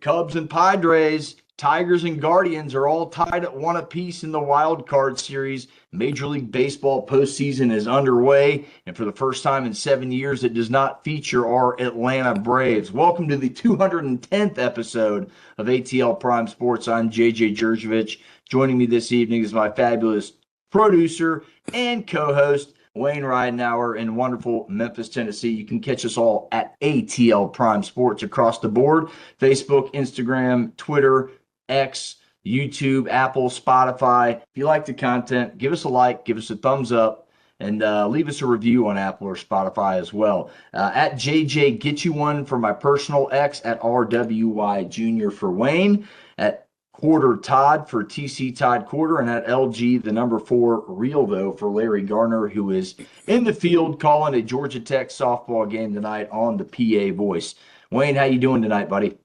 Cubs and Padres, Tigers and Guardians are all tied at 1 apiece in the wild card series. Major League Baseball postseason is underway, and for the first time in 7 years, it does not feature our Atlanta Braves. Welcome to the 210th episode of ATL Prime Sports. I'm JJ Jurjevich. Joining me this evening is my fabulous producer and co-host, Wayne Ridenauer in wonderful Memphis, Tennessee. You can catch us all at ATL Prime Sports across the board: Facebook, Instagram, Twitter, X, YouTube, Apple, Spotify. If you like the content, give us a like, give us a thumbs up, and leave us a review on Apple or Spotify as well. At JJ Get You One for my personal X, at RWY Jr. for Wayne, at Corder Todd for TC Todd Corder, and at LG the number 4 Real Though for Larry Gardner, who is in the field calling a Georgia Tech softball game tonight on the PA Voice. Wayne, how you doing tonight, buddy?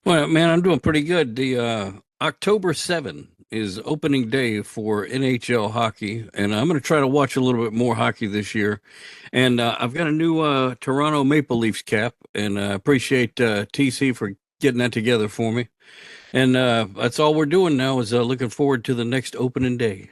Well, man, I'm doing pretty good. The October 7 is opening day for NHL hockey, and I'm going to try to watch a little bit more hockey this year. And I've got a new Toronto Maple Leafs cap, and I appreciate TC for getting that together for me. And that's all we're doing now is looking forward to the next opening day.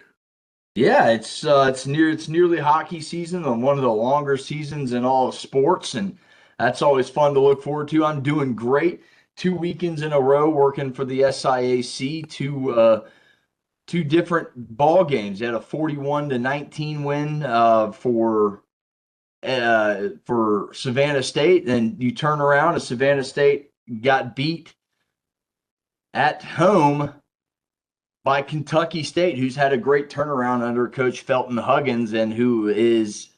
Yeah, it's nearly hockey season, and one of the longer seasons in all of sports, and that's always fun to look forward to. I'm doing great. 2 weekends in a row working for the SIAC, two different ball games. They had a 41-19 win for Savannah State, and you turn around and Savannah State got beat at home by Kentucky State, who's had a great turnaround under Coach Felton Huggins, and who is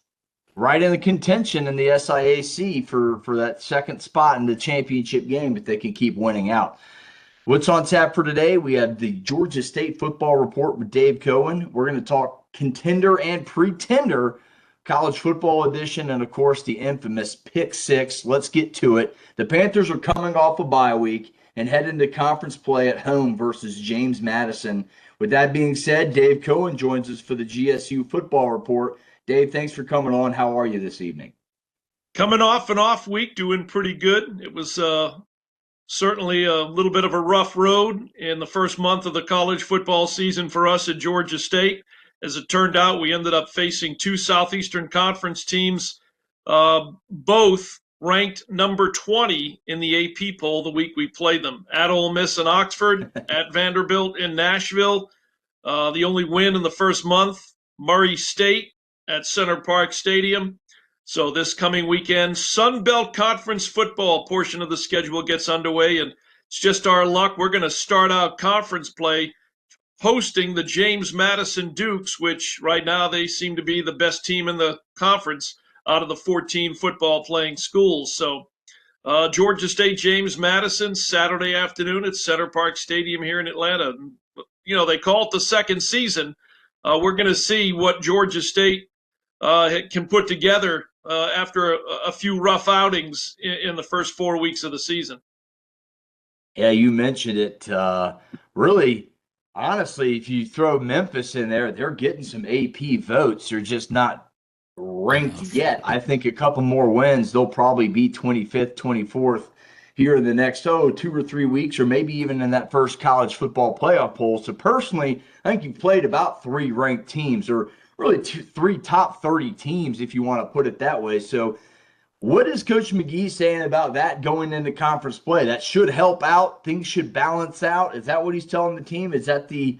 right in the contention in the SIAC for that second spot in the championship game if they can keep winning out. What's on tap for today? We have the Georgia State football report with Dave Cohen. We're going to talk contender and pretender college football edition, and of course the infamous pick six. Let's get to it. The Panthers are coming off a bye week and head into conference play at home versus James Madison. With that being said, Dave Cohen joins us for the GSU football report. Dave, thanks for coming on. How are you this evening? Coming off an off week, doing pretty good. It was certainly a little bit of a rough road in the first month of the college football season for us at Georgia State. As it turned out, we ended up facing 2 Southeastern Conference teams, both ranked number 20 in the AP poll the week we played them. At Ole Miss in Oxford, at Vanderbilt in Nashville. The only win in the first month, Murray State at Center Park Stadium. So this coming weekend, Sun Belt Conference football portion of the schedule gets underway, and it's just our luck. We're going to start out conference play hosting the James Madison Dukes, which right now they seem to be the best team in the conference out of the 14 football playing schools. So Georgia State, James Madison, Saturday afternoon at Center Park Stadium here in Atlanta. You know, they call it the second season. We're going to see what Georgia State can put together after a few rough outings in the first 4 weeks of the season. Yeah, you mentioned it. Really, honestly, if you throw Memphis in there, they're getting some AP votes. They're just not ranked yet. I think a couple more wins, they'll probably be 25th, 24th here in the next 2 or 3 weeks, or maybe even in that first college football playoff poll. So personally, I think you've played about 3 ranked teams, or really 3 top 30 teams, if you want to put it that way. So what is Coach McGee saying about that going into conference play? That should help out. Things should balance out. Is that what he's telling the team? Is that the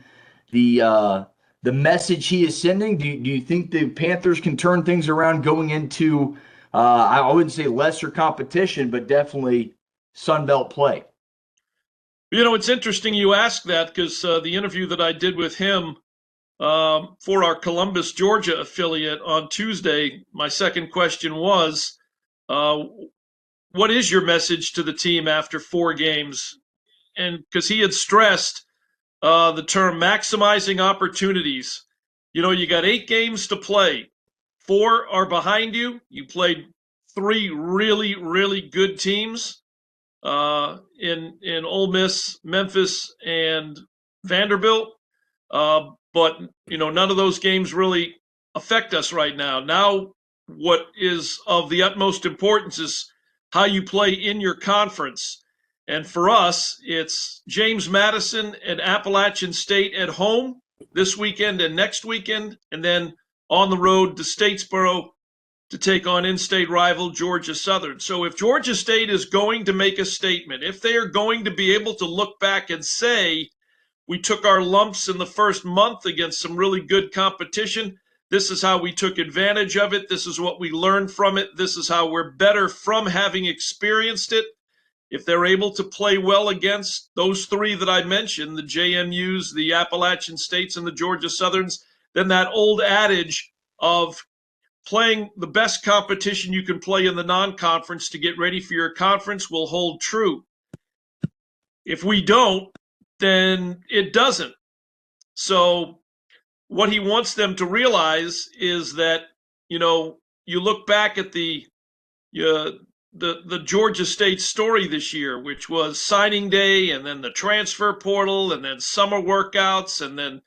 message he is sending? Do you think the Panthers can turn things around going into, I wouldn't say lesser competition, but definitely Sun Belt play? You know, it's interesting you ask that, because the interview that I did with him for our Columbus, Georgia affiliate on Tuesday, my second question was, what is your message to the team after 4 games? And because he had stressed the term maximizing opportunities. You know, you got 8 games to play. 4 are behind you. You played 3 really, really good teams in Ole Miss, Memphis, and Vanderbilt. But, you know, none of those games really affect us right now. Now, what is of the utmost importance is how you play in your conference. And for us, it's James Madison and Appalachian State at home this weekend and next weekend, and then on the road to Statesboro to take on in-state rival Georgia Southern. So if Georgia State is going to make a statement, if they are going to be able to look back and say, we took our lumps in the first month against some really good competition, this is how we took advantage of it, this is what we learned from it, this is how we're better from having experienced it. If they're able to play well against those three that I mentioned, the JMUs, the Appalachian States, and the Georgia Southerns, then that old adage of playing the best competition you can play in the non-conference to get ready for your conference will hold true. If we don't, then it doesn't. So what he wants them to realize is that, you look back at the Georgia State story this year, which was signing day and then the transfer portal and then summer workouts and then,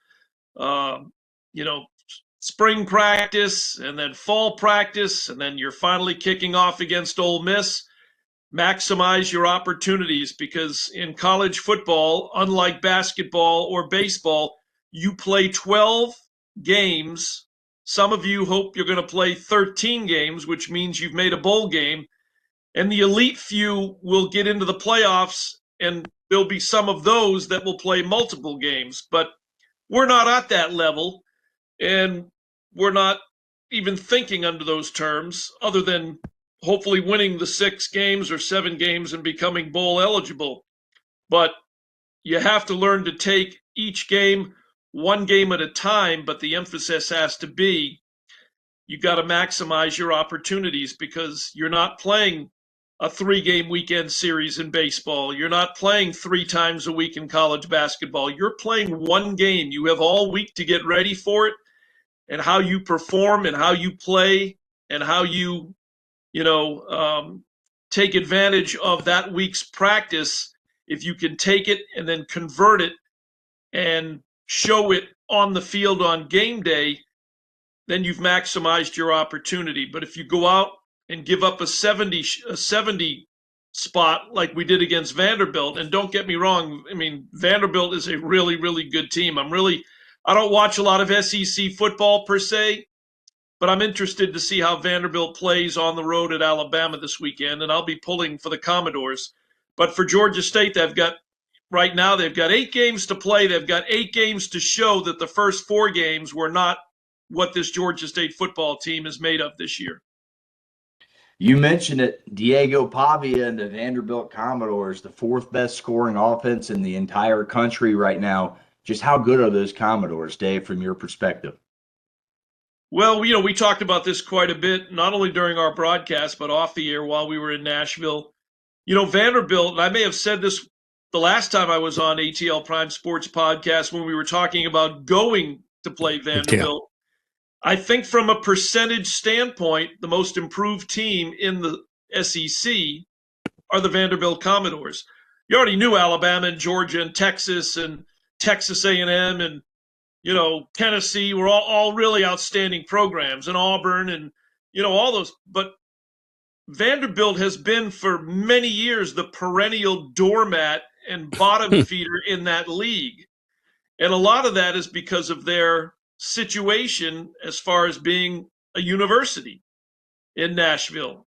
spring practice and then fall practice, and then you're finally kicking off against Ole Miss. Maximize your opportunities, because in college football, unlike basketball or baseball, you play 12 games. Some of you hope you're going to play 13 games, which means you've made a bowl game. And the elite few will get into the playoffs, and there'll be some of those that will play multiple games. But we're not at that level, and we're not even thinking under those terms, other than hopefully winning the 6 games or 7 games and becoming bowl eligible. But you have to learn to take each game one game at a time, but the emphasis has to be you got to maximize your opportunities, because you're not playing a 3-game weekend series in baseball. You're not playing 3 times a week in college basketball. You're playing one game. You have all week to get ready for it, and how you perform and how you play and how you, take advantage of that week's practice. If you can take it and then convert it and show it on the field on game day, then you've maximized your opportunity. But if you go out and give up a 70 spot like we did against Vanderbilt, and don't get me wrong, Vanderbilt is a really, really good team. I don't watch a lot of SEC football per se, but I'm interested to see how Vanderbilt plays on the road at Alabama this weekend, and I'll be pulling for the Commodores. But for Georgia State, right now they've got 8 games to play. They've got 8 games to show that the first 4 games were not what this Georgia State football team is made of this year. You mentioned it, Diego Pavia and the Vanderbilt Commodores, the 4th best scoring offense in the entire country right now. Just how good are those Commodores, Dave, from your perspective? Well, we talked about this quite a bit, not only during our broadcast, but off the air while we were in Nashville. Vanderbilt, and I may have said this the last time I was on ATL Prime Sports podcast when we were talking about going to play Vanderbilt. Yeah. I think from a percentage standpoint, the most improved team in the SEC are the Vanderbilt Commodores. You already knew Alabama and Georgia and Texas and Texas A&M and, Tennessee were all really outstanding programs, and Auburn and, all those. But Vanderbilt has been for many years the perennial doormat and bottom feeder in that league. And a lot of that is because of their situation as far as being a university in Nashville.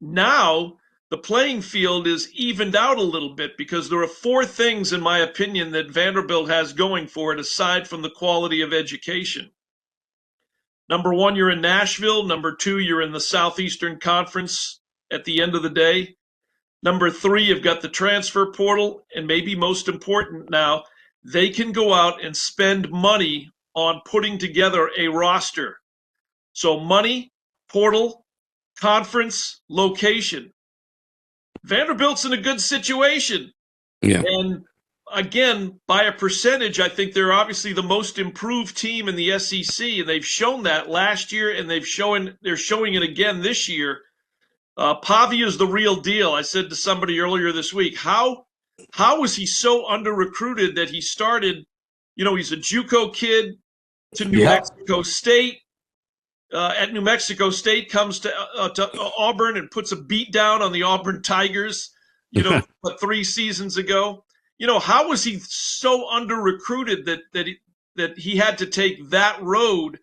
Now the playing field is evened out a little bit, because there are 4 things, in my opinion, that Vanderbilt has going for it aside from the quality of education. Number 1, you're in Nashville. Number 2, you're in the Southeastern Conference at the end of the day. Number 3, you've got the transfer portal. And maybe most important now, they can go out and spend money on putting together a roster. So money, portal, conference, location. Vanderbilt's in a good situation. Yeah. And again, by a percentage, I think they're obviously the most improved team in the SEC, and they've shown that last year, and they're showing it again this year. Pavia is the real deal. I said to somebody earlier this week, how was he so under-recruited that he started, he's a JUCO kid to New Mexico State, at New Mexico State comes to Auburn and puts a beat down on the Auburn Tigers, 3 seasons ago. How was he so under-recruited that he had to take that road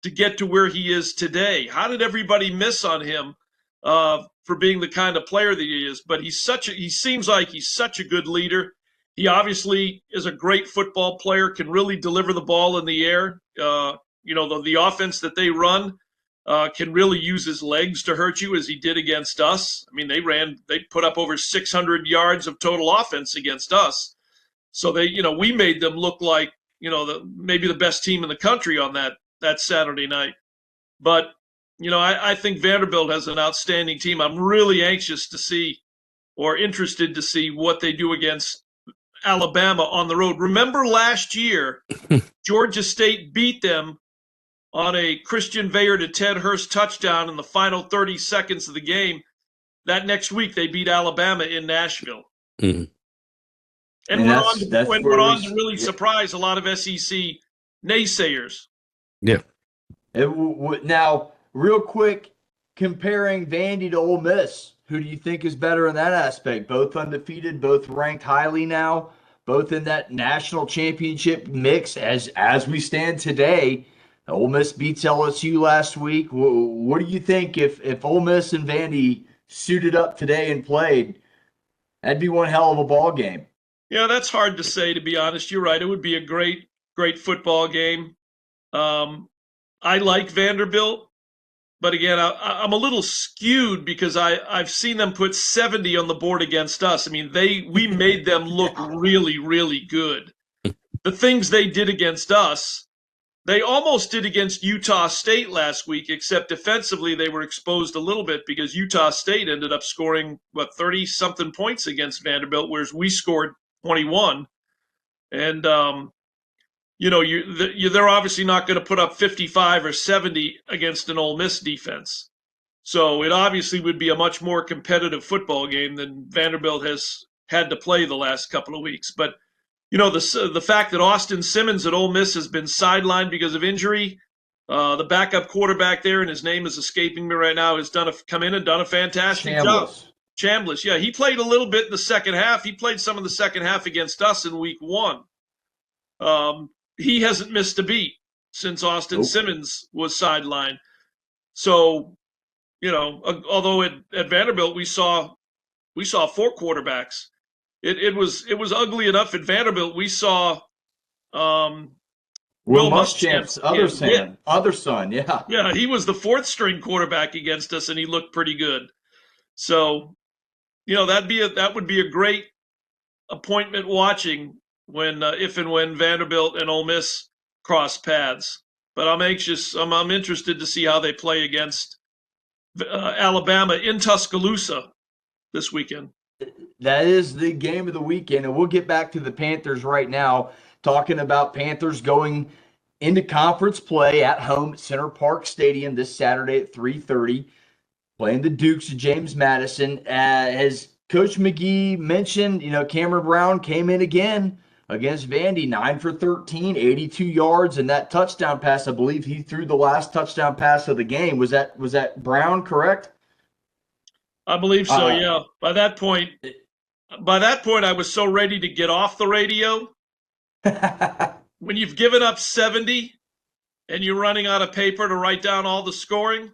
to get to where he is today? How did everybody miss on him for being the kind of player that he is? But he seems like he's such a good leader. He obviously is a great football player, can really deliver the ball in the air. The offense that they run can really use his legs to hurt you, as he did against us. I mean, they put up over 600 yards of total offense against us. So we made them look like, maybe the best team in the country on that Saturday night. But, I think Vanderbilt has an outstanding team. I'm really anxious to see, or interested to see, what they do against Alabama on the road. Remember last year, Georgia State beat them on a Christian Veyer to Ted Hurst touchdown in the final 30 seconds of the game. That next week, they beat Alabama in Nashville. Mm-hmm. And went on to really surprise a lot of SEC naysayers. Yeah. Now, real quick, comparing Vandy to Ole Miss, who do you think is better in that aspect? Both undefeated, both ranked highly now, both in that national championship mix as we stand today. Ole Miss beats LSU last week. What do you think if Ole Miss and Vandy suited up today and played? That'd be one hell of a ball game. Yeah, that's hard to say, to be honest. You're right. It would be a great, great football game. I like Vanderbilt, but again, I'm a little skewed because I've seen them put 70 on the board against us. I mean, we made them look really, really good. The things they did against us, they almost did against Utah State last week, except defensively they were exposed a little bit because Utah State ended up scoring, 30-something points against Vanderbilt, whereas we scored 21. And, they're obviously not going to put up 55 or 70 against an Ole Miss defense. So it obviously would be a much more competitive football game than Vanderbilt has had to play the last couple of weeks. But, the fact that Austin Simmons at Ole Miss has been sidelined because of injury, the backup quarterback there, and his name is escaping me right now, has come in and done a fantastic job. Chambliss, yeah. He played a little bit in the second half. He played some of the second half against us in week 1. He hasn't missed a beat since Austin Simmons was sidelined. So, although at Vanderbilt we saw 4 quarterbacks, it was ugly enough at Vanderbilt. We saw Will Muschamp's other son, yeah. Yeah, he was the 4th string quarterback against us, and he looked pretty good. So, that would be a great appointment watching when if and when Vanderbilt and Ole Miss cross paths. But I'm anxious. I'm interested to see how they play against Alabama in Tuscaloosa this weekend. That is the game of the weekend, and we'll get back to the Panthers right now, talking about Panthers going into conference play at home at Center Park Stadium this Saturday at 3:30, playing the Dukes of James Madison. As Coach McGee mentioned, Cameron Brown came in again against Vandy, 9 for 13, 82 yards, and that touchdown pass, I believe he threw the last touchdown pass of the game. Was that Brown, correct? I believe so, yeah. By that point, I was so ready to get off the radio. When you've given up 70 and you're running out of paper to write down all the scoring,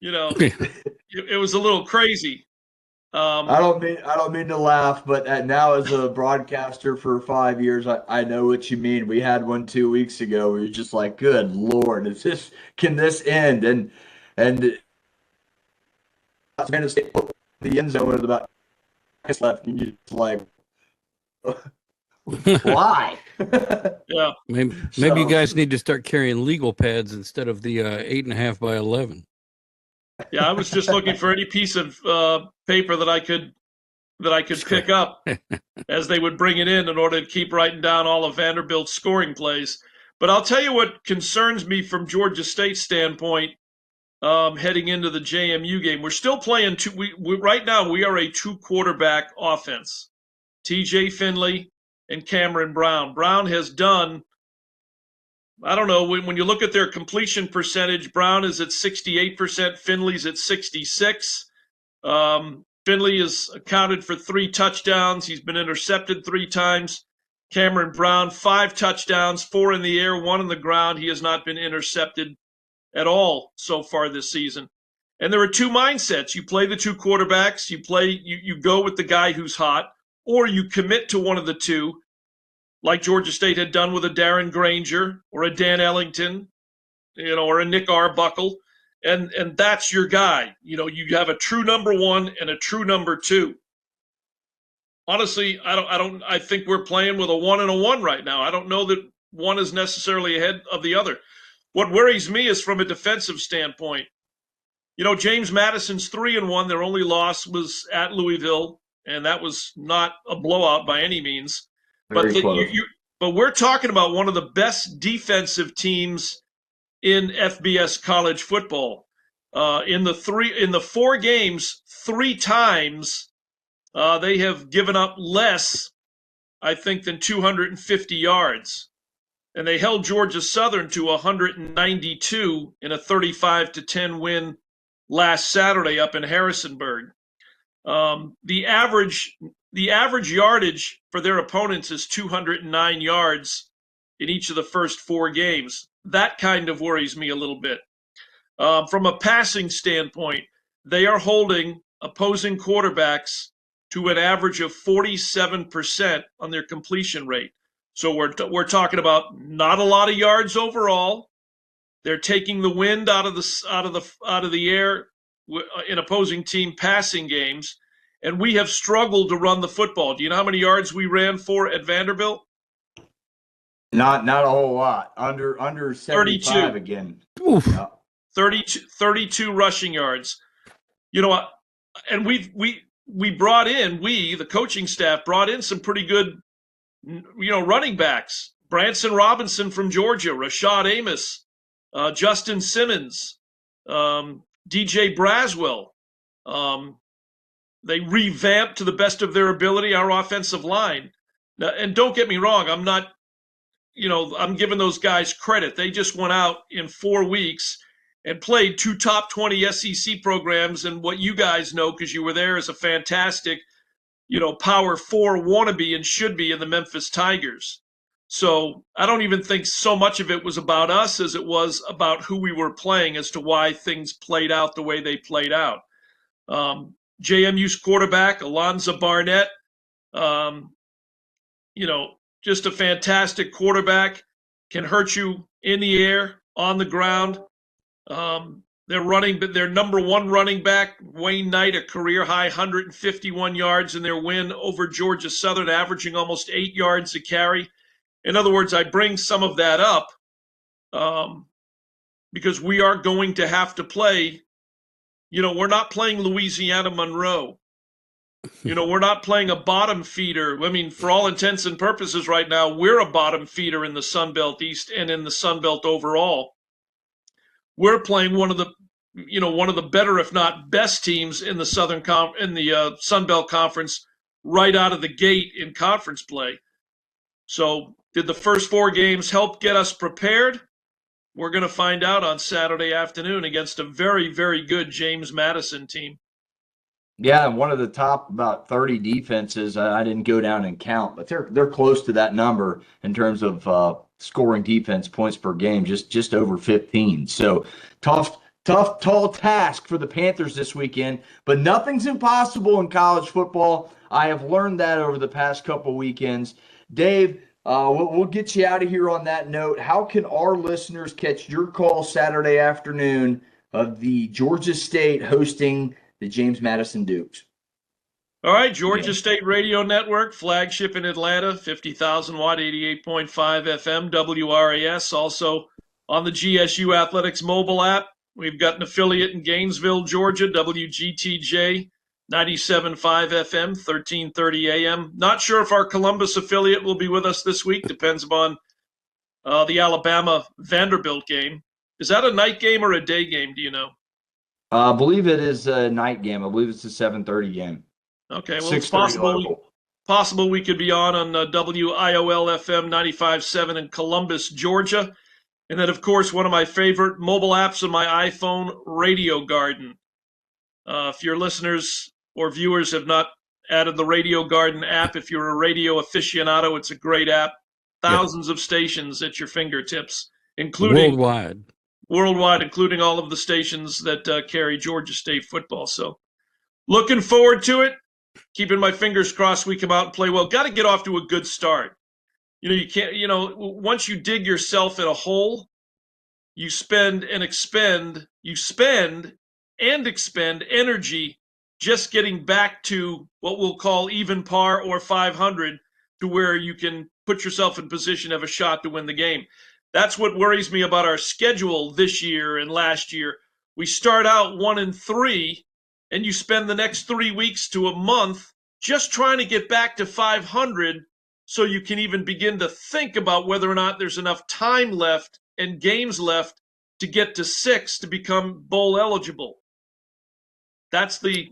it was a little crazy. I don't mean to laugh, but now as a broadcaster for 5 years, I know what you mean. We had one 2 weeks ago where you're just like, good Lord, can this end? And the end zone with about left, and you're just like, why? Yeah. Maybe you guys need to start carrying legal pads instead of the 8.5 by 11. Yeah, I was just looking for any piece of paper that I could pick up as they would bring it in order to keep writing down all of Vanderbilt's scoring plays. But I'll tell you what concerns me from Georgia State's standpoint heading into the JMU game. We're still playing right now we are a 2-quarterback offense. TJ Finley and Cameron Brown. Brown has done I don't know, when you look at their completion percentage, Brown is at 68%, Finley's at 66. Finley has accounted for 3 touchdowns. He's been intercepted 3 times. Cameron Brown, 5 touchdowns, 4 in the air, 1 on the ground. He has not been intercepted at all so far this season. And there are 2 mindsets. You play the 2 quarterbacks. You go with the guy who's hot, or you commit to one of the 2, like Georgia State had done with a Darren Granger or a Dan Ellington, or a Nick Arbuckle. And that's your guy. You have a true number 1 and a true number 2. Honestly, I think we're playing with a 1 and a 1 right now. I don't know that one is necessarily ahead of the other. What worries me is from a defensive standpoint. James Madison's 3-1. Their only loss was at Louisville, and that was not a blowout by any means. But we're talking about one of the best defensive teams in FBS college football. In the 4 games, 3 times they have given up less, I think, than 250 yards. And they held Georgia Southern to 192 in a 35-10 win last Saturday up in Harrisonburg. The average yardage for their opponents is 209 yards in each of the first 4 games. That kind of worries me a little bit. From a passing standpoint, they are holding opposing quarterbacks to an average of 47% on their completion rate. So we're talking about not a lot of yards overall. They're taking the wind out of the air in opposing team passing games, and we have struggled to run the football. Do you know how many yards we ran for at Vanderbilt? Not a whole lot. Under 75 32. Again. Oof. Yeah. 32 rushing yards. And we brought in, the coaching staff brought in some pretty good, running backs. Branson Robinson from Georgia, Rashad Amos, Justin Simmons, DJ Braswell. They revamped to the best of their ability our offensive line. Now, and don't get me wrong, I'm giving those guys credit. They just went out in 4 weeks and played 2 top 20 SEC programs, and what you guys know, because you were there, is a fantastic, Power 4 wannabe and should be in the Memphis Tigers. So I don't even think so much of it was about us as it was about who we were playing as to why things played out the way they played out. JMU's quarterback, Alonzo Barnett, just a fantastic quarterback, can hurt you in the air, on the ground. Their number 1 running back, Wayne Knight, a career high 151 yards in their win over Georgia Southern, averaging almost 8 yards a carry. In other words, I bring some of that up because we are going to have to play. We're not playing Louisiana Monroe. We're not playing a bottom feeder. I mean, for all intents and purposes right now, we're a bottom feeder in the Sun Belt East and in the Sun Belt overall. We're playing one of the better, if not best, teams in the Sun Belt Conference right out of the gate in conference play. So, did the first 4 games help get us prepared? We're going to find out on Saturday afternoon against a very, very good James Madison team. Yeah, one of the top about 30 defenses. I didn't go down and count, but they're close to that number in terms of scoring defense points per game, just over 15. So tall task for the Panthers this weekend, but nothing's impossible in college football. I have learned that over the past couple weekends. Dave, we'll get you out of here on that note. How can our listeners catch your call Saturday afternoon of the Georgia State hosting the James Madison Dukes? All right, Georgia State Radio Network, flagship in Atlanta, 50,000 watt, 88.5 FM, WRAS. Also on the GSU Athletics mobile app. We've got an affiliate in Gainesville, Georgia, WGTJ, 97.5 FM, 1330 AM. Not sure if our Columbus affiliate will be with us this week. Depends upon the Alabama-Vanderbilt game. Is that a night game or a day game, do you know? I believe it is a night game. I believe it's a 7:30 game. Okay, well, it's possible we could be on WIOL FM 95.7 in Columbus, Georgia. And then, of course, one of my favorite mobile apps on my iPhone, Radio Garden. If your listeners or viewers have not added the Radio Garden app, if you're a radio aficionado, it's a great app. Thousands of stations at your fingertips, including worldwide, including all of the stations that carry Georgia State football. So looking forward to it. Keeping my fingers crossed we come out and play well. Got to get off to a good start. You can't, once you dig yourself in a hole, you spend and expend energy just getting back to what we'll call even par or 500 to where you can put yourself in position to have a shot to win the game. That's what worries me about our schedule this year and last year. We start out 1-3, and you spend the next 3 weeks to a month just trying to get back to 500 so you can even begin to think about whether or not there's enough time left and games left to get to 6 to become bowl eligible. That's the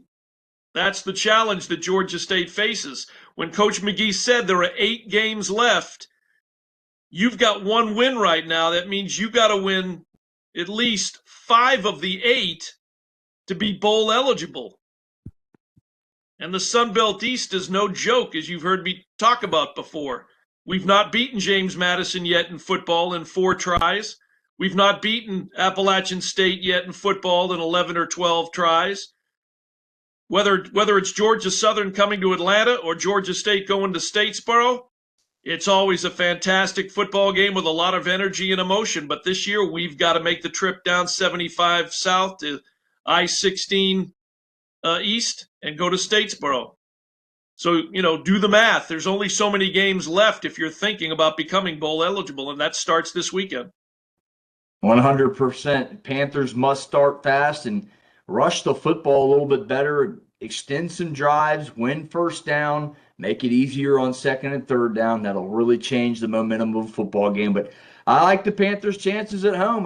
challenge that Georgia State faces. When Coach McGee said there are 8 games left, you've got 1 win right now. That means you got to win at least 5 of the 8 to be bowl eligible. And the Sun Belt East is no joke, as you've heard me talk about before. We've not beaten James Madison yet in football in 4 tries. We've not beaten Appalachian State yet in football in 11 or 12 tries. Whether it's Georgia Southern coming to Atlanta or Georgia State going to Statesboro, it's always a fantastic football game with a lot of energy and emotion. But this year, we've got to make the trip down 75 South to I-16 East and go to Statesboro. So, do the math. There's only so many games left if you're thinking about becoming bowl eligible, and that starts this weekend. 100%. Panthers must start fast and rush the football a little bit better, extend some drives, win first down, make it easier on second and third down. That'll really change the momentum of a football game. But I like the Panthers' chances at home.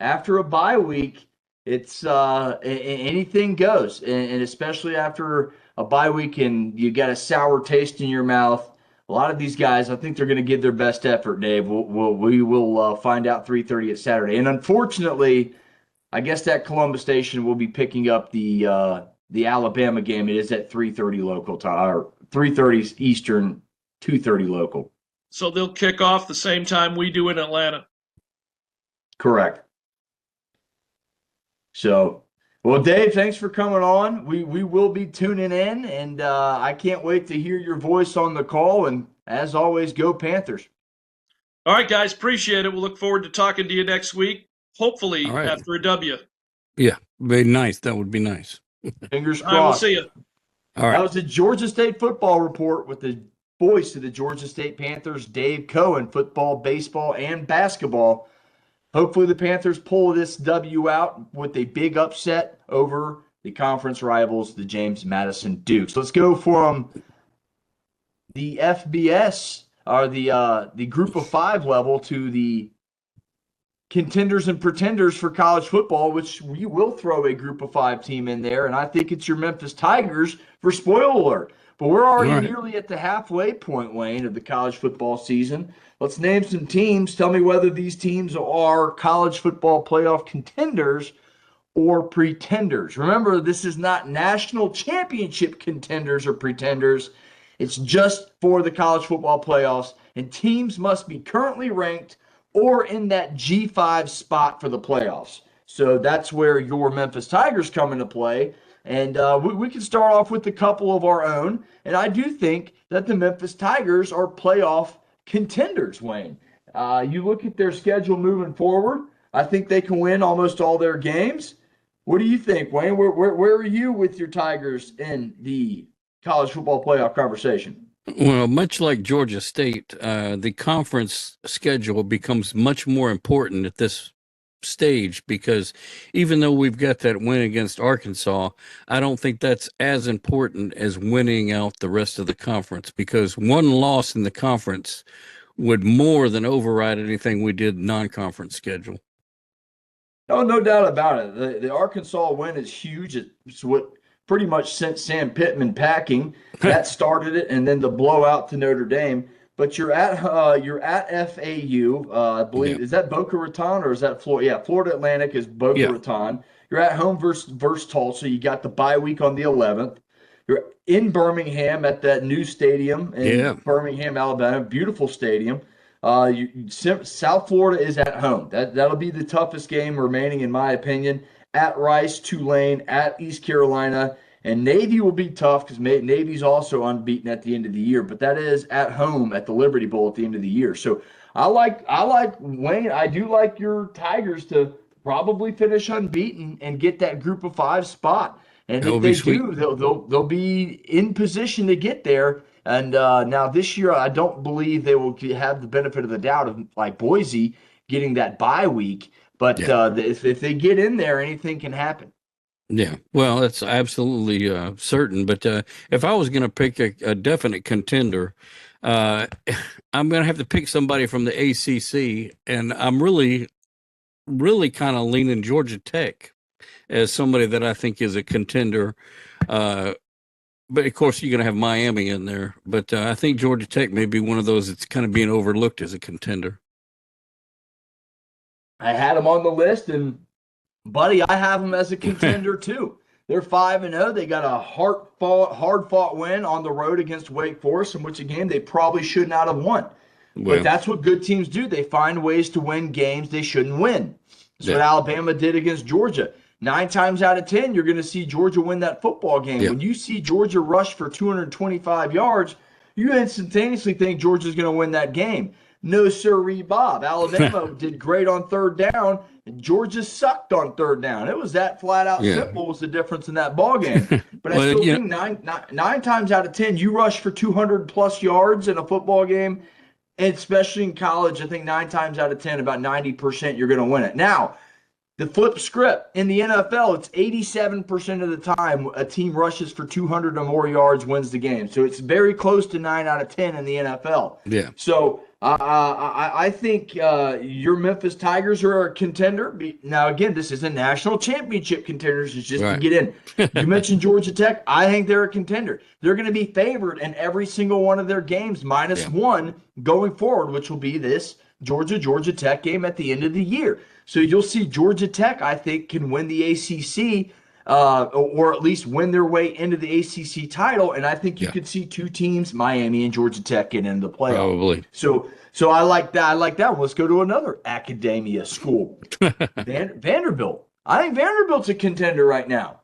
After a bye week, it's anything goes, and especially after a bye week and you got a sour taste in your mouth. A lot of these guys, I think they're going to give their best effort, Dave. We will find out 3:30 at Saturday. And unfortunately, I guess that Columbus station will be picking up the Alabama game. It is at 3:30 local time, or 3:30 Eastern, 2:30 local. So they'll kick off the same time we do in Atlanta. Correct. So, well, Dave, thanks for coming on. We will be tuning in, and I can't wait to hear your voice on the call. And as always, go Panthers. All right, guys, appreciate it. We'll look forward to talking to you next week. Hopefully after a W. Yeah, very nice. That would be nice. Fingers crossed. All right, we'll see you. All right. That was the Georgia State football report with the voice of the Georgia State Panthers, Dave Cohen, football, baseball, and basketball. Hopefully the Panthers pull this W out with a big upset over the conference rivals, the James Madison Dukes. Let's go from the FBS, or the Group of 5 level, to the Contenders and Pretenders for college football, which we will throw a Group of 5 team in there, and I think it's your Memphis Tigers for spoiler alert. But we're already nearly at the halfway point, Wayne, of the college football season. Let's name some teams. Tell me whether these teams are college football playoff contenders or pretenders. Remember, this is not national championship contenders or pretenders. It's just for the college football playoffs, and teams must be currently ranked or in that G5 spot for the playoffs. So that's where your Memphis Tigers come into play. And we can start off with a couple of our own. And I do think that the Memphis Tigers are playoff contenders, Wayne. You look at their schedule moving forward, I think they can win almost all their games. What do you think, Wayne? Where are you with your Tigers in the college football playoff conversation? Well, much like Georgia State, the conference schedule becomes much more important at this stage, because even though we've got that win against Arkansas, I don't think that's as important as winning out the rest of the conference, because one loss in the conference would more than override anything we did non-conference schedule. Oh, no doubt about it. The Arkansas win is huge. It's what pretty much sent Sam Pittman packing. That started it, and then the blowout to Notre Dame. but you're at FAU. I believe, Yeah. is that Boca Raton or is that Florida? Yeah, Florida Atlantic is Boca Yeah. Raton. You're at home versus Tulsa. You got the bye week on the 11th. You're in Birmingham at that new stadium in Yeah. Birmingham, Alabama. Beautiful stadium. South Florida is at home. That'll be the toughest game remaining, in my opinion. At Rice, Tulane, at East Carolina, and Navy will be tough because Navy's also unbeaten at the end of the year. But that is at home at the Liberty Bowl at the end of the year. So I like Wayne. I do like your Tigers to probably finish unbeaten and get that Group of 5 spot. And That if would be they sweet. do, they'll be in position to get there. And now this year, I don't believe they will have the benefit of the doubt of like Boise getting that bye week. But Yeah. if they get in there, anything can happen. Yeah, well, that's absolutely certain. But if I was going to pick a definite contender, uh, I'm going to have to pick somebody from the ACC, and I'm really, really kind of leaning Georgia Tech as somebody that I think is a contender. But of course, you're going to have Miami in there. But I think Georgia Tech may be one of those that's kind of being overlooked as a contender. I had them on the list, and buddy, I have them as a contender too. They're 5-0. They got a hard-fought win on the road against Wake Forest, in which again they probably should not have won. Well, But that's what good teams do. They find ways to win games they shouldn't win. That's what Yeah. Alabama did against Georgia. 9 times out of 10, you're going to see Georgia win that football game. Yeah. When you see Georgia rush for 225 yards, you instantaneously think Georgia's going to win that game. No, sirree, Bob. Alabama did great on third down, and Georgia sucked on third down. It was that flat out Yeah. simple was the difference in that ball game. But I Well, still yeah. think nine times out of 10, you rush for 200 plus yards in a football game, and especially in college. I think 9 times out of 10, about 90% you're going to win it. Now, the flip script in the NFL, it's 87% of the time a team rushes for 200 or more yards wins the game. So it's very close to 9 out of 10 in the NFL. Yeah. So I think your Memphis Tigers are a contender. Now, again, this is a national championship contenders. It's just to Right. get in. You mentioned Georgia Tech. I think they're a contender. They're going to be favored in every single one of their games, -1 going forward, which will be this Georgia Tech game at the end of the year. So you'll see Georgia Tech, I think, can win the ACC or at least win their way into the ACC title. And I think you could see 2 teams, Miami and Georgia Tech, get into the playoff. Probably. So I like that. I like that. Let's go to another academia school, Vanderbilt. I think Vanderbilt's a contender right now.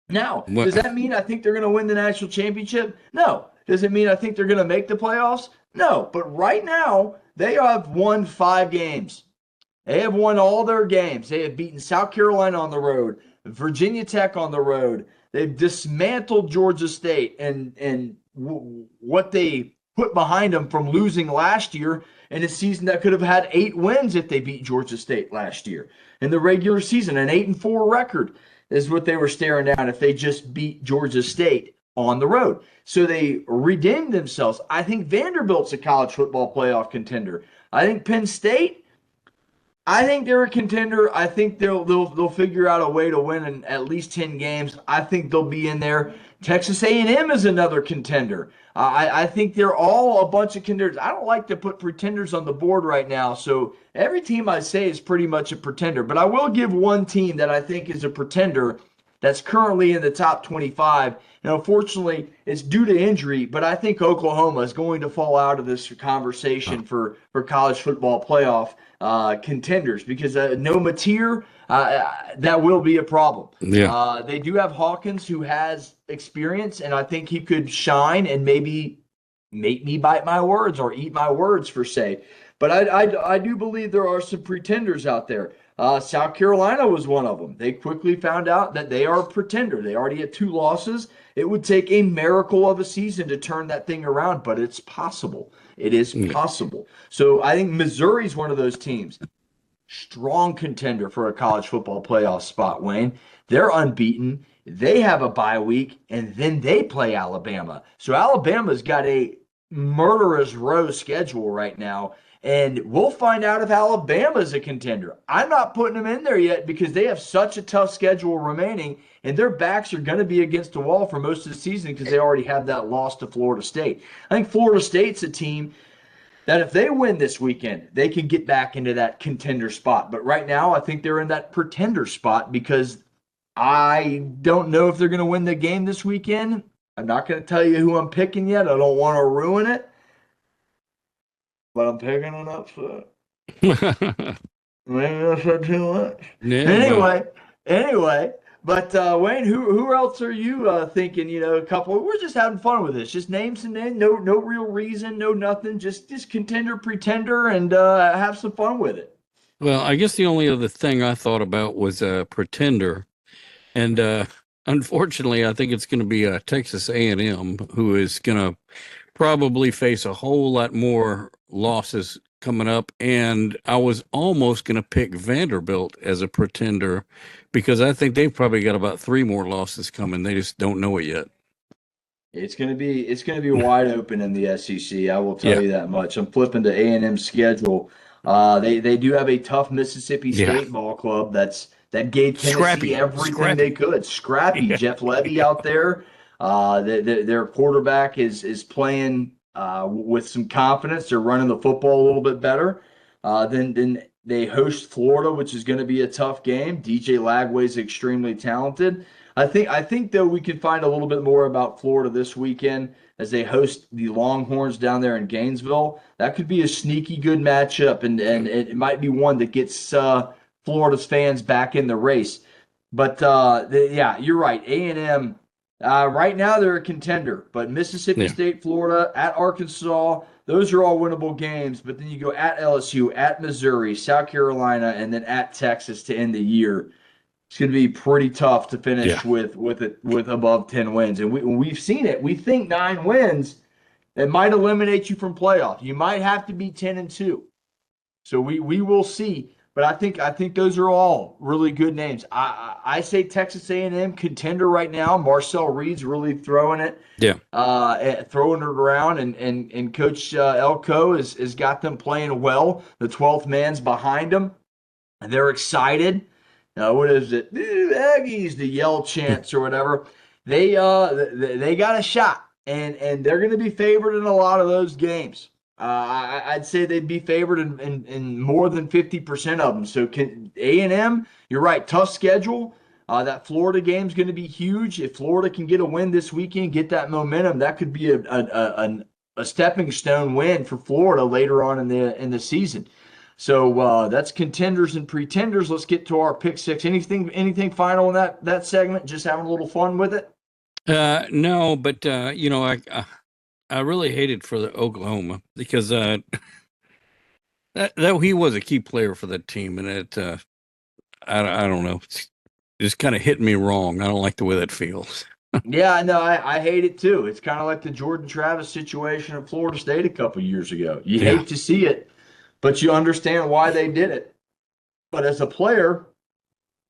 Now, does that mean I think they're going to win the national championship? No. Does it mean I think they're going to make the playoffs? No. But right now, they have won 5 games. They have won all their games. They have beaten South Carolina on the road, Virginia Tech on the road. They've dismantled Georgia State and what they put behind them from losing last year in a season that could have had 8 wins if they beat Georgia State last year. In the regular season, an 8-4 record is what they were staring down if they just beat Georgia State on the road. So they redeemed themselves. I think Vanderbilt's a college football playoff contender. I think Penn State, I think they're a contender. I think they'll figure out a way to win in at least 10 games. I think they'll be in there. Texas A&M is another contender. I think they're all a bunch of contenders. I don't like to put pretenders on the board right now, so every team I say is pretty much a pretender. But I will give one team that I think is a pretender that's currently in the top 25. And unfortunately, it's due to injury, but I think Oklahoma is going to fall out of this conversation for college football playoff contenders because no Mateer, that will be a problem. Yeah. They do have Hawkins who has experience, and I think he could shine and maybe make me bite my words or eat my words for say. But I do believe there are some pretenders out there. South Carolina was one of them. They quickly found out that they are a pretender. They already had 2 losses. It would take a miracle of a season to turn that thing around, but it's possible. It is possible. So I think Missouri's one of those teams. Strong contender for a college football playoff spot, Wayne. They're unbeaten. They have a bye week, and then they play Alabama. So Alabama's got a murderous row schedule right now. And we'll find out if Alabama's a contender. I'm not putting them in there yet because they have such a tough schedule remaining, and their backs are going to be against the wall for most of the season because they already have that loss to Florida State. I think Florida State's a team. that if they win this weekend, they can get back into that contender spot. But right now, I think they're in that pretender spot because I don't know if they're going to win the game this weekend. I'm not going to tell you who I'm picking yet. I don't want to ruin it, but I'm picking an upset. Maybe I said too much. Yeah, Anyway. But Wayne, who else are you thinking? A couple. We're just having fun with this. Just name some names. No real reason. No nothing. Just contender, pretender, and have some fun with it. well, I guess the only other thing I thought about was Pretender, and unfortunately, I think it's going to be Texas A&M who is going to probably face a whole lot more losses coming up. And I was almost going to pick Vanderbilt as a pretender because I think they've probably got about 3 more losses coming. They just don't know it yet. It's gonna be wide open in the SEC. I will tell you that much. I'm flipping to A&M's schedule. They do have a tough Mississippi State ball club that gave Tennessee everything they could. Scrappy. Jeff Levy out there. Their quarterback is playing with some confidence. They're running the football a little bit better. Then they host Florida, which is going to be a tough game. DJ Lagway is extremely talented. I think though we can find a little bit more about Florida this weekend as they host the Longhorns down there in Gainesville. That could be a sneaky good matchup, and it might be one that gets Florida's fans back in the race. But you're right. A&M right now they're a contender, but Mississippi State, Florida, at Arkansas, those are all winnable games. But then you go at LSU, at Missouri, South Carolina, and then at Texas to end the year. It's going to be pretty tough to finish with above 10 wins. And we've seen it. We think 9 wins, it might eliminate you from playoff. You might have to be 10-2. So we will see. But I think those are all really good names. I say Texas A&M contender right now. Marcel Reed's really throwing it. Throwing it around, and Coach Elko has got them playing well. The 12th man's behind them, and they're excited. What is it? Aggies, the yell chants or whatever. They got a shot, and they're going to be favored in a lot of those games. I'd say they'd be favored in more than 50% of them. So A&M, you're right, tough schedule. That Florida game's going to be huge. If Florida can get a win this weekend, get that momentum, that could be a stepping stone win for Florida later on in the season. So that's contenders and pretenders. Let's get to our pick 6. Anything final in that segment? Just having a little fun with it? No, but I really hated for the Oklahoma because that he was a key player for that team, and it I don't know, it's just kind of hit me wrong. I don't like the way that feels. Yeah, no, I hate it too. It's kind of like the Jordan Travis situation at Florida State a couple years ago. You hate to see it, but you understand why they did it. But as a player,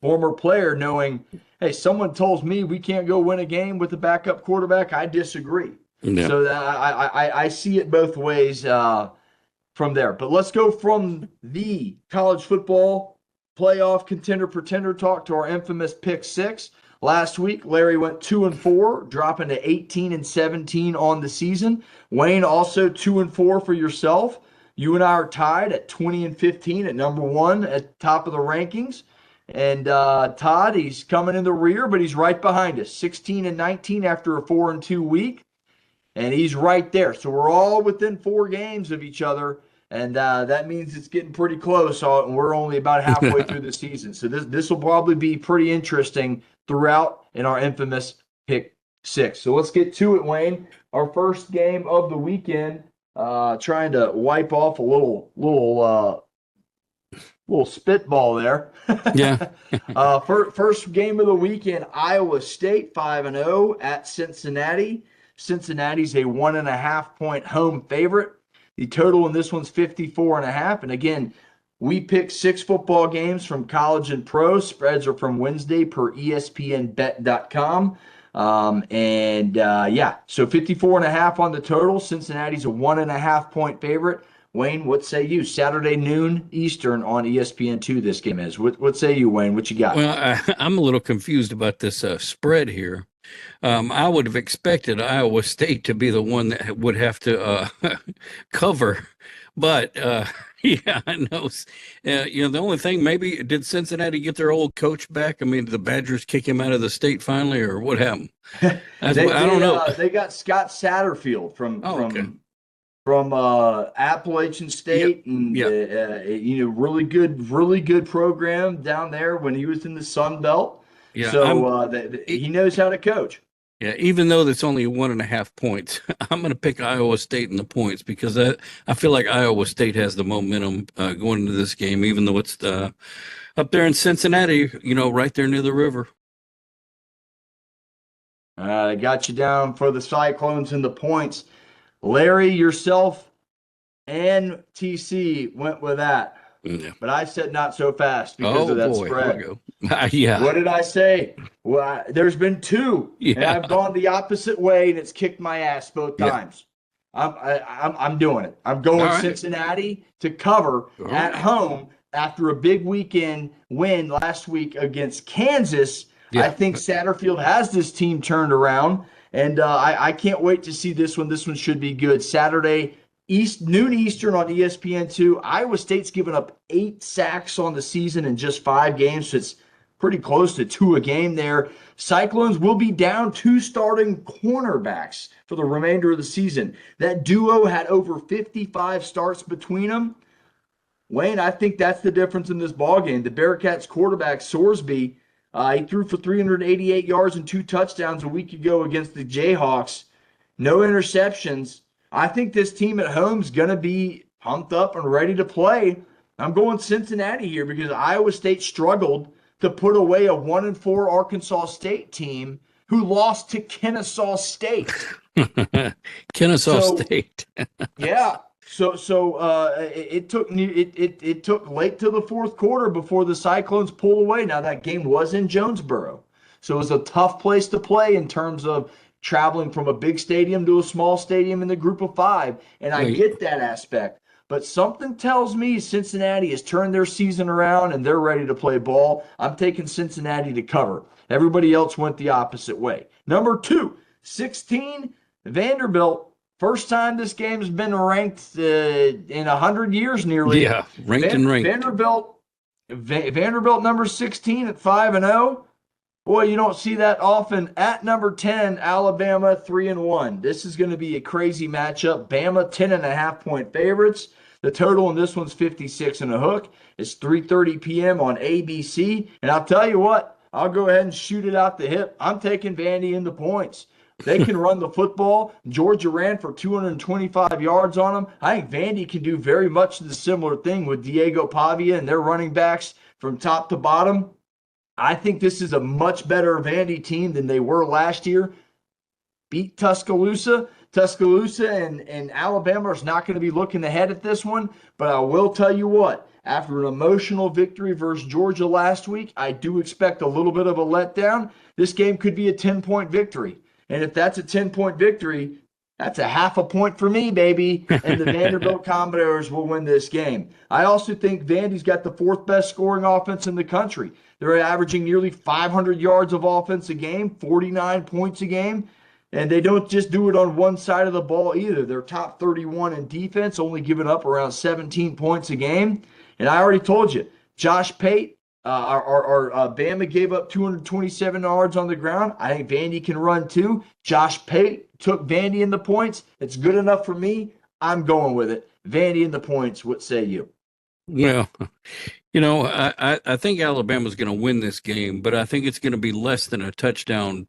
former player, knowing, hey, someone tells me we can't go win a game with a backup quarterback, I disagree. Yeah. So I see it both ways from there. But let's go from the college football playoff contender pretender talk to our infamous pick 6. Last week, Larry went 2-4, dropping to 18-17 on the season. Wayne also 2-4 for yourself. You and I are tied at 20-15 at number 1 at top of the rankings. And Todd, he's coming in the rear, but he's right behind us, 16-19 after a 4-2 week. And he's right there. So we're all within 4 games of each other. And that means it's getting pretty close. And we're only about halfway through the season. So this will probably be pretty interesting throughout in our infamous pick 6. So let's get to it, Wayne. Our first game of the weekend, trying to wipe off a little spitball there. Yeah. First game of the weekend, Iowa State 5-0 at Cincinnati. Cincinnati's a 1.5-point home favorite. The total in this one's 54.5. And again, we picked 6 football games from college and pro. Spreads are from Wednesday per ESPNBet.com. So 54.5 on the total. Cincinnati's a 1.5-point favorite. Wayne, what say you? Saturday noon Eastern on ESPN2 this game is. What say you, Wayne? What you got? Well, I'm a little confused about this spread here. I would have expected Iowa State to be the one that would have to cover, But yeah, I know. The only thing, maybe did Cincinnati get their old coach back? I mean, did the Badgers kick him out of the state finally, or what happened? I don't know. They got Scott Satterfield from Oh, okay. Appalachian State, and really good program down there when he was in the Sun Belt. Yeah, so he knows how to coach. Yeah, even though that's only 1.5 points, I'm going to pick Iowa State in the points because I feel like Iowa State has the momentum going into this game, even though it's up there in Cincinnati, right there near the river. I got you down for the Cyclones in the points. Larry, yourself, and TC went with that. Yeah. But I said not so fast because of that spread. Yeah. What did I say? Well, there's been two, and I've gone the opposite way, and it's kicked my ass both times. I'm doing it. I'm going Cincinnati to cover at home after a big weekend win last week against Kansas. Yeah. I think Satterfield has this team turned around, and I can't wait to see this one. This one should be good. Saturday, noon Eastern on ESPN2. Iowa State's given up 8 sacks on the season in just 5 games, so it's pretty close to 2 a game there. Cyclones will be down 2 starting cornerbacks for the remainder of the season. That duo had over 55 starts between them. Wayne, I think that's the difference in this ballgame. The Bearcats quarterback, Sorsby, he threw for 388 yards and 2 touchdowns a week ago against the Jayhawks. No interceptions. I think this team at home is going to be pumped up and ready to play. I'm going Cincinnati here because Iowa State struggled to put away a 1-4 Arkansas State team who lost to Kennesaw State. Kennesaw State. Yeah. So it took late to the fourth quarter before the Cyclones pulled away. Now that game was in Jonesboro, so it was a tough place to play in terms of traveling from a big stadium to a small stadium in the group of 5, and I get that aspect. But something tells me Cincinnati has turned their season around and they're ready to play ball. I'm taking Cincinnati to cover. Everybody else went the opposite way. Number 2, 16, Vanderbilt. First time this game's been ranked in 100 years nearly. Yeah, ranked. Vanderbilt number 16 at 5-0. Boy, you don't see that often. At number 10, Alabama 3-1. This is going to be a crazy matchup. Bama 10.5-point favorites. The total in this one's 56 and a hook. It's 3:30 p.m. on ABC. And I'll tell you what, I'll go ahead and shoot it out the hip. I'm taking Vandy in the points. They can run the football. Georgia ran for 225 yards on them. I think Vandy can do very much the similar thing with Diego Pavia and their running backs from top to bottom. I think this is a much better Vandy team than they were last year. Beat Tuscaloosa. Tuscaloosa and Alabama is not going to be looking ahead at this one, but I will tell you what, after an emotional victory versus Georgia last week, I do expect a little bit of a letdown. This game could be a 10-point victory. And if that's a 10-point victory, that's a half a point for me, baby. And the Vanderbilt Commodores will win this game. I also think Vandy's got the 4th best scoring offense in the country. They're averaging nearly 500 yards of offense a game, 49 points a game. And they don't just do it on one side of the ball either. They're top 31 in defense, only giving up around 17 points a game. And I already told you, Josh Pate, Bama gave up 227 yards on the ground. I think Vandy can run too. Josh Pate took Vandy in the points. It's good enough for me. I'm going with it. Vandy in the points. What say you? Well, I think Alabama's going to win this game, but I think it's going to be less than a touchdown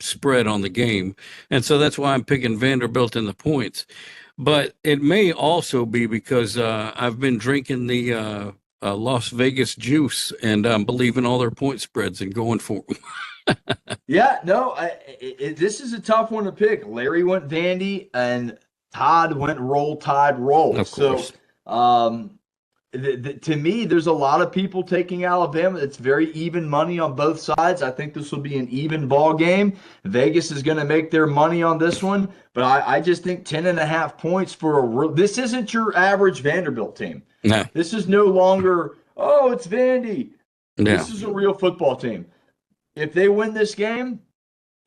spread on the game. And so that's why I'm picking Vanderbilt in the points. But it may also be because I've been drinking the Las Vegas juice, and I'm believing all their point spreads and going for them. Yeah, no, this is a tough one to pick. Larry went Vandy, and Todd went Roll Tide Roll. Of course. So, to me, there's a lot of people taking Alabama. It's very even money on both sides. I think this will be an even ball game. Vegas is going to make their money on this one, but I just think 10.5 points for this isn't your average Vanderbilt team. No. This is no longer, it's Vandy. Yeah. This is a real football team. If they win this game,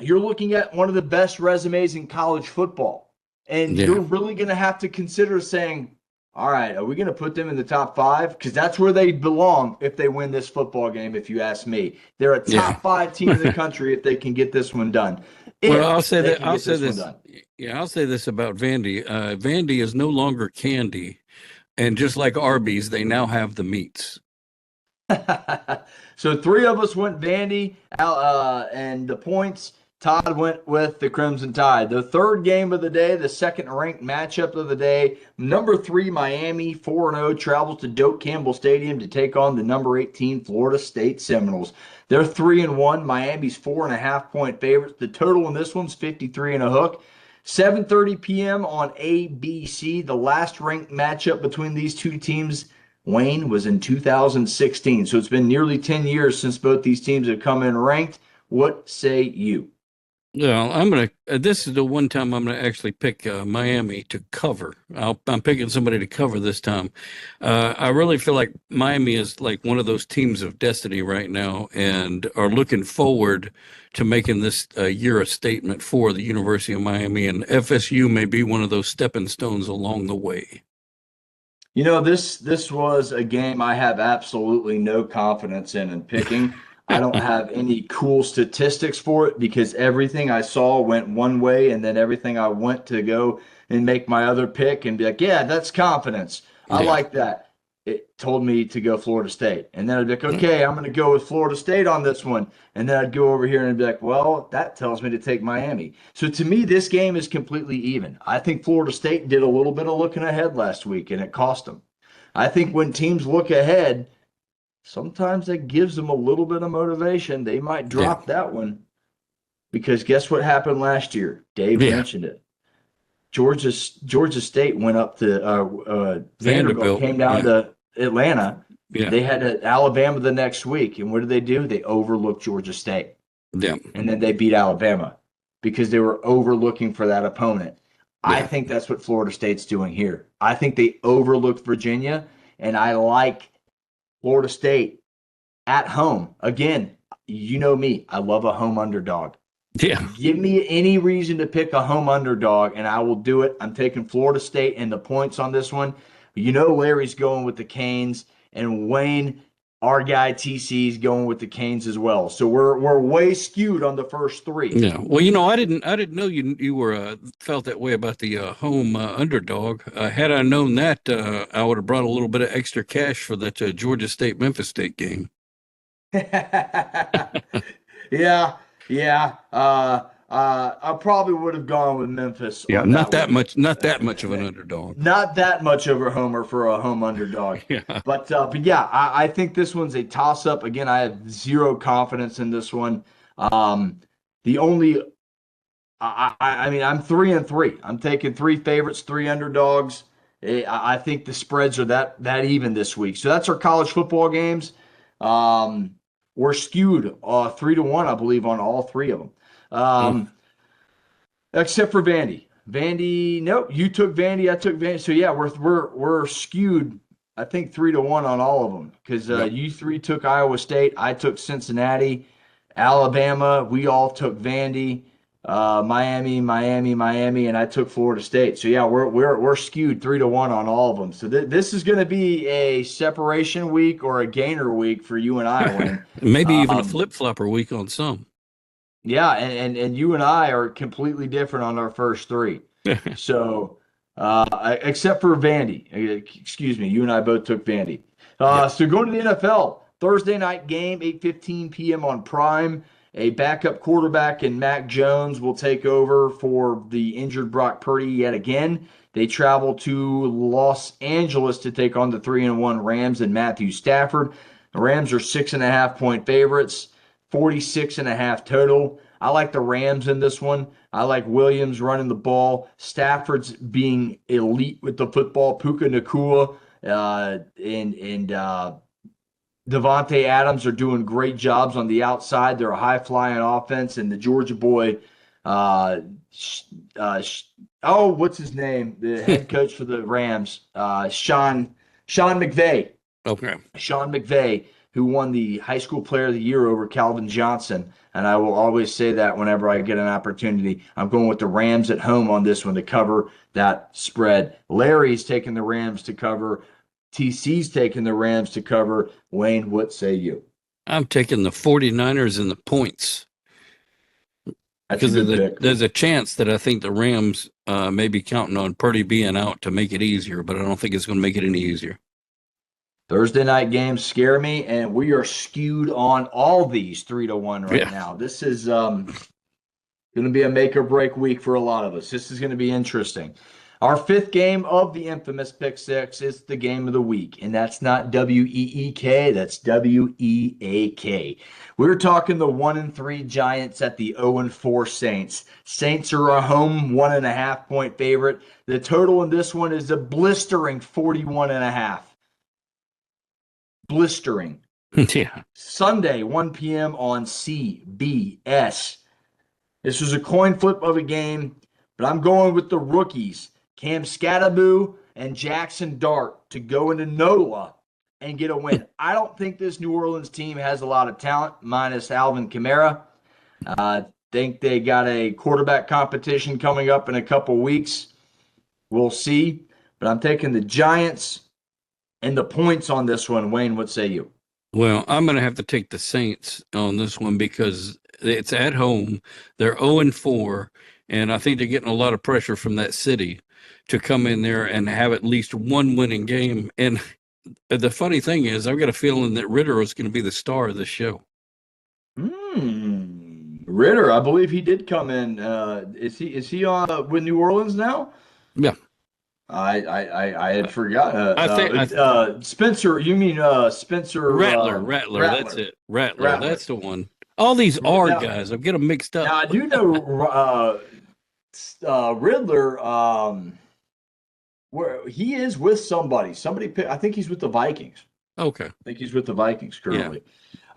you're looking at one of the best resumes in college football. And you're really going to have to consider saying, All right, are we going to put them in the top five? Because that's where they belong if they win this football game, if you ask me. They're a Yeah. top five team in the country if they can get this one done. Well, If I'll say they that can get this one done. Yeah, I'll say this about Vandy. Vandy is no longer candy, and just like Arby's, they now have the meats. So three of us went Vandy, and the points. Todd went with the Crimson Tide. The third game of the day, the second ranked matchup of the day. Number 3 Miami 4-0 travels to Doak Campbell Stadium to take on the number 18 Florida State Seminoles. They're 3-1. Miami's 4.5-point favorites. The total in this one's 53 and a hook. 7:30 p.m. on ABC. The last ranked matchup between these two teams, Wayne, was in 2016. So it's been nearly 10 years since both these teams have come in ranked. What say you? Well, this is the one time I'm gonna actually pick Miami to cover. I'm picking somebody to cover this time. I really feel like Miami is like one of those teams of destiny right now, and are looking forward to making this year a statement for the University of Miami, and FSU may be one of those stepping stones along the way. You know, this was a game I have absolutely no confidence in picking. I don't have any cool statistics for it because everything I saw went one way, and then everything I went to go and make my other pick and be like, yeah, that's confidence. I Yeah. like that. It told me to go Florida State. And then I'd be like, okay, I'm going to go with Florida State on this one. And then I'd go over here and be like, well, that tells me to take Miami. So to me, this game is completely even. I think Florida State did a little bit of looking ahead last week, and it cost them. I think when teams look ahead, sometimes that gives them a little bit of motivation. They might drop that one because guess what happened last year? Dave mentioned it. Georgia State went up to Vanderbilt, came down to Atlanta. Yeah. They had Alabama the next week, and what did? They overlooked Georgia State. Yeah. And then they beat Alabama because they were overlooking for that opponent. Yeah. I think that's what Florida State's doing here. I think they overlooked Virginia, and I like Florida State at home. Again, you know me. I love a home underdog. Yeah. Give me any reason to pick a home underdog, and I will do it. I'm taking Florida State and the points on this one. You know Larry's going with the Canes, and Wayne, our guy TC, is going with the Canes as well. So we're way skewed on the first three. Yeah. Well, you know, I didn't know you were felt that way about the home underdog. Had I known that, I would have brought a little bit of extra cash for that Georgia State Memphis State game. Yeah. I probably would have gone with Memphis. Yeah, not that much of an underdog. Not that much of a homer for a home underdog. Yeah. But yeah, I think this one's a toss-up. Again, I have zero confidence in this one. The only, I mean, I'm 3-3. I'm taking 3 favorites, 3 underdogs. I think the spreads are that even this week. So that's our college football games. We're skewed 3-1, I believe, on all 3 of them. Except for Vandy. Vandy, nope. You took Vandy, I took Vandy. So yeah, we're skewed. I think 3-1 on all of them because you 3 took Iowa State, I took Cincinnati, Alabama. We all took Vandy, Miami, and I took Florida State. So yeah, we're skewed 3-1 on all of them. So this is going to be a separation week or a gainer week for you and I. Wayne. Maybe even a flip flopper week on some. Yeah, and you and I are completely different on our first 3. So, except for Vandy, excuse me, you and I both took Vandy. So going to the NFL, Thursday night game, 8:15 p.m. on Prime. A backup quarterback in Mac Jones will take over for the injured Brock Purdy yet again. They travel to Los Angeles to take on the 3-1 Rams and Matthew Stafford. The Rams are 6.5-point favorites. 46.5 total. I like the Rams in this one. I like Williams running the ball. Stafford's being elite with the football. Puka Nacua and Devontae Adams are doing great jobs on the outside. They're a high-flying offense, and the Georgia boy, what's his name? The head coach for the Rams, Sean McVay. Okay. Sean McVay who won the High School Player of the Year over Calvin Johnson. And I will always say that whenever I get an opportunity. I'm going with the Rams at home on this one to cover that spread. Larry's taking the Rams to cover. TC's taking the Rams to cover. Wayne, what say you? I'm taking the 49ers and the points. That's a good pick. There's a chance that I think the Rams may be counting on Purdy being out to make it easier, but I don't think it's going to make it any easier. Thursday night games scare me, and we are skewed on all these 3-1 right now. This is going to be a make or break week for a lot of us. This is going to be interesting. Our fifth game of the infamous Pick Six is the game of the week, and that's not W-E-E-K, that's W-E-A-K. We're talking the 1-3 Giants at the 0-4 Saints. Saints are a home 1.5-point favorite. The total in this one is a blistering 41.5. Blistering. Yeah. Sunday, 1 p.m. on CBS. This was a coin flip of a game, but I'm going with the rookies, Cam Skattebo and Jackson Dart, to go into NOLA and get a win. I don't think this New Orleans team has a lot of talent, minus Alvin Kamara. I think they got a quarterback competition coming up in a couple weeks. We'll see. But I'm taking the Giants and the points on this one. Wayne, what say you? Well, I'm going to have to take the Saints on this one because it's at home. They're 0-4, and I think they're getting a lot of pressure from that city to come in there and have at least one winning game. And the funny thing is, I've got a feeling that Ritter is going to be the star of the show. Ritter, I believe he did come in. Is he on with New Orleans now? Yeah. I had forgotten. I think Spencer. You mean Spencer Rattler? That's it. Rattler. That's the one. All these guys. I get them mixed up. Now I do know Riddler. Where he is with somebody. I think he's with the Vikings. Okay. I think he's with the Vikings currently.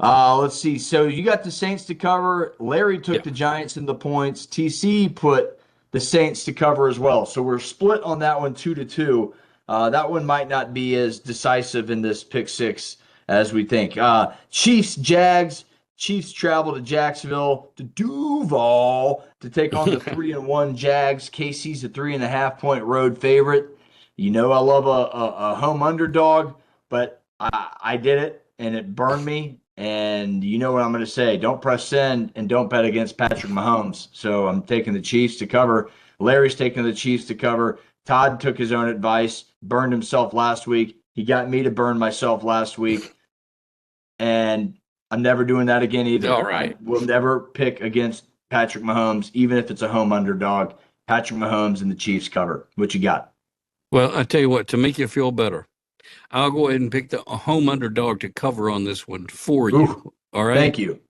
Yeah. Let's see. So you got the Saints to cover. Larry took the Giants in the points. TC put the Saints to cover as well. So we're split on that one 2-2. That one might not be as decisive in this pick six as we think. Chiefs, Jags. Chiefs travel to Jacksonville, to Duval, to take on the 3-1 Jags. KC's a 3.5-point road favorite. You know I love a home underdog, but I did it, and it burned me. And you know what I'm going to say. Don't press send and don't bet against Patrick Mahomes. So I'm taking the Chiefs to cover. Larry's taking the Chiefs to cover. Todd took his own advice, burned himself last week. He got me to burn myself last week. And I'm never doing that again either. All right. We'll never pick against Patrick Mahomes, even if it's a home underdog. Patrick Mahomes and the Chiefs cover. What you got? Well, I tell you what, to make you feel better, I'll go ahead and pick the home underdog to cover on this one for you. All right. Thank you.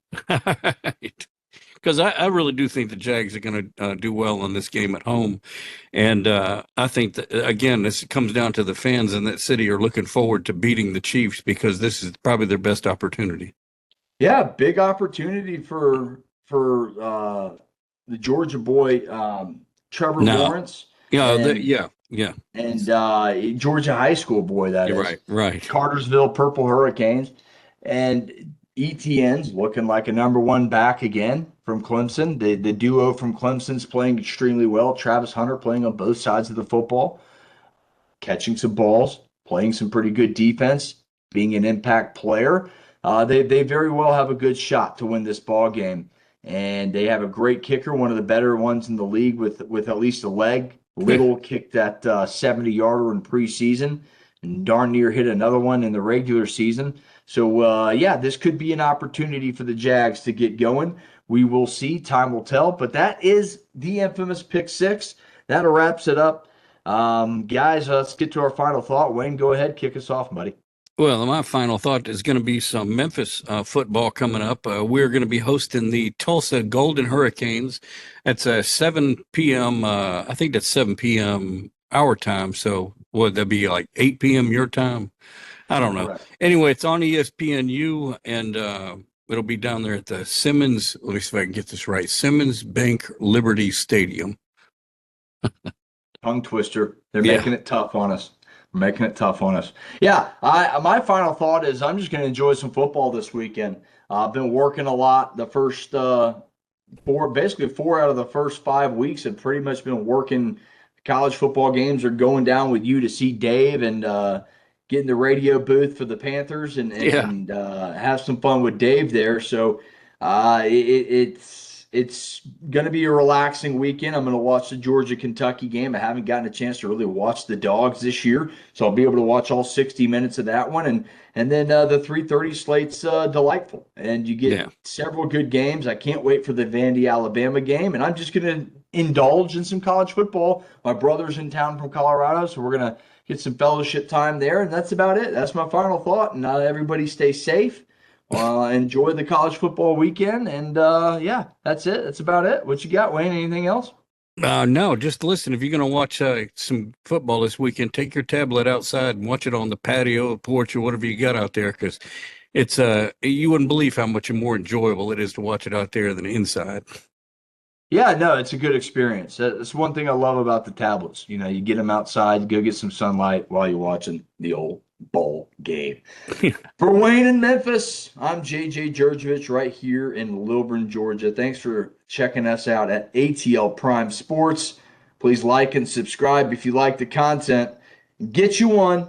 Because I really do think the Jags are going to do well in this game at home. And I think that, again, this comes down to the fans in that city are looking forward to beating the Chiefs because this is probably their best opportunity. Yeah, big opportunity for the Georgia boy, Trevor Lawrence. Yeah. And Georgia high school boy, that is. Right. Cartersville Purple Hurricanes. And ETN's looking like a number one back again from Clemson. The duo from Clemson's playing extremely well. Travis Hunter playing on both sides of the football, catching some balls, playing some pretty good defense, being an impact player. They very well have a good shot to win this ball game. And they have a great kicker, one of the better ones in the league with at least a leg. Little kicked that 70-yarder in preseason and darn near hit another one in the regular season. So, this could be an opportunity for the Jags to get going. We will see. Time will tell. But that is the infamous Pick Six. That wraps it up. Guys, let's get to our final thought. Wayne, go ahead. Kick us off, buddy. Well, my final thought is going to be some Memphis football coming up. We're going to be hosting the Tulsa Golden Hurricanes. That's 7 p.m. I think that's 7 p.m. our time. So would that be like 8 p.m. your time? I don't know. Right. Anyway, it's on ESPNU, and it'll be down there at the Simmons. Let me see if I can get this right. Simmons Bank Liberty Stadium. Tongue twister. They're making it tough on us. Making it tough on us. Yeah, my final thought is I'm just going to enjoy some football this weekend. I've been working a lot. The first four out of the first 5 weeks have pretty much been working. College football games are going down with you to see Dave and get in the radio booth for the Panthers and have some fun with Dave there. So it's going to be a relaxing weekend. I'm going to watch the Georgia-Kentucky game. I haven't gotten a chance to really watch the Dogs this year, so I'll be able to watch all 60 minutes of that one. And then the 3:30 slate's delightful, and you get several good games. I can't wait for the Vandy, Alabama game, and I'm just going to indulge in some college football. My brother's in town from Colorado, so we're going to get some fellowship time there, and that's about it. That's my final thought, and everybody stay safe. Enjoy the college football weekend, and that's it. That's about it. What you got, Wayne? Anything else? No, just listen. If you're going to watch some football this weekend, take your tablet outside and watch it on the patio, or porch, or whatever you got out there, because it's you wouldn't believe how much more enjoyable it is to watch it out there than inside. Yeah, no, it's a good experience. That's one thing I love about the tablets. You know, you get them outside, go get some sunlight while you're watching the old ball game. For Wayne in Memphis, I'm JJ Jurjevich right here in Lilburn, Georgia. Thanks for checking us out at ATL Prime Sports. Please like and subscribe if you like the content. Get you one,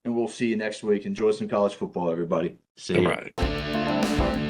and we'll see you next week. Enjoy some college football, everybody. See you. All right.